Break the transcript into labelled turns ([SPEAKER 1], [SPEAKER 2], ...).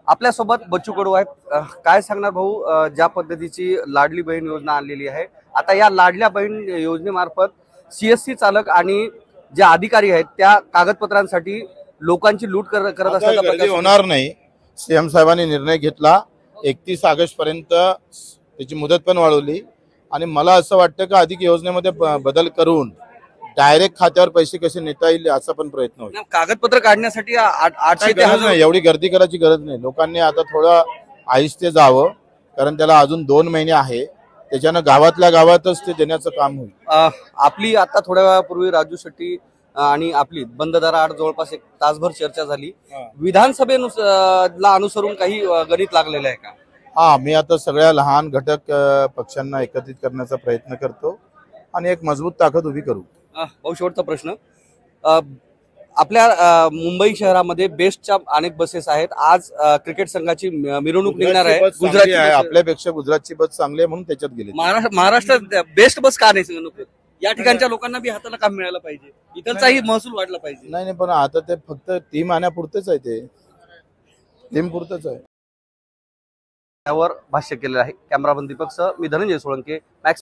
[SPEAKER 1] आपल्यासोबत बच्चू कडू आहेत. काय सांगणार भाऊ, ज्या पद्धतीची लाडली बहीण योजना आणलेली आहे, आता या लाडल्या बहीण योजनेमार्फत सीएससी चालक आणि जे अधिकारी आहेत त्या कागदपत्रांसाठी लोकांची लूट करत
[SPEAKER 2] आता
[SPEAKER 1] असल्याचा
[SPEAKER 2] गर्दी
[SPEAKER 1] प्रकार
[SPEAKER 2] होणार नाही. सीएम साहेबांनी निर्णय घेतला, 31 ऑगस्ट पर्यंत त्याची मुदत पण वाढवली आणि मला असं वाटतं की अधिक योजनेमध्ये बदल करून डायरेक्ट खात्यावर पैसे कसे नेता येईल असा पण प्रयत्न होईल.
[SPEAKER 1] कागदपत्र काढण्यासाठी 800 ते
[SPEAKER 2] गरज
[SPEAKER 1] 1000
[SPEAKER 2] नाही, एवढी गर्दी करायची गरज नाही. लोकांनी आता थोडं आहिस्ते जावं, कारण त्याला अजून 2 महिने आहे. त्याच्यानं गावातल्या गावातच ते देण्याचं काम होईल.
[SPEAKER 1] आपली आता थोड्या वेळापूर्वी राजू शेट्टी आणि आपली बंद दाराआड जवळपास एक तासभर चर्चा झाली. विधानसभेला अनुसरून काही गणित लागलेलं आहे का?
[SPEAKER 2] हा, मी आता सगळ्या लहान घटक पक्षांना एकत्रित करण्याचा प्रयत्न करतो आणि एक मजबूत ताकद उभी करू.
[SPEAKER 1] भाऊ, शेवटचा प्रश्न. आपल्या मुंबई शहरामध्ये बेस्टच्या अनेक बसेस आहेत. आज क्रिकेट संघाची मिरवणूक निघणार आहे.
[SPEAKER 2] गुजरातची आहे, आपल्यापेक्षा गुजरातची बस चांगली आहे म्हणून त्याच्यात गेली.
[SPEAKER 1] महाराष्ट्रात बेस्ट बस का नाही नको? या ठिकाणच्या लोकांना बी हाताला काम मिळालं पाहिजे, इथलचाही महसूल वाढला पाहिजे.
[SPEAKER 2] नाही, पण आता ते फक्त 3 महिन्यापुरतेच आहे, ते टीम पुरतच आहे.
[SPEAKER 1] त्यावर भाष्य केलेलं आहे. कॅमेरामन दीपकसह मी धनंजय सोळंके, मॅक्स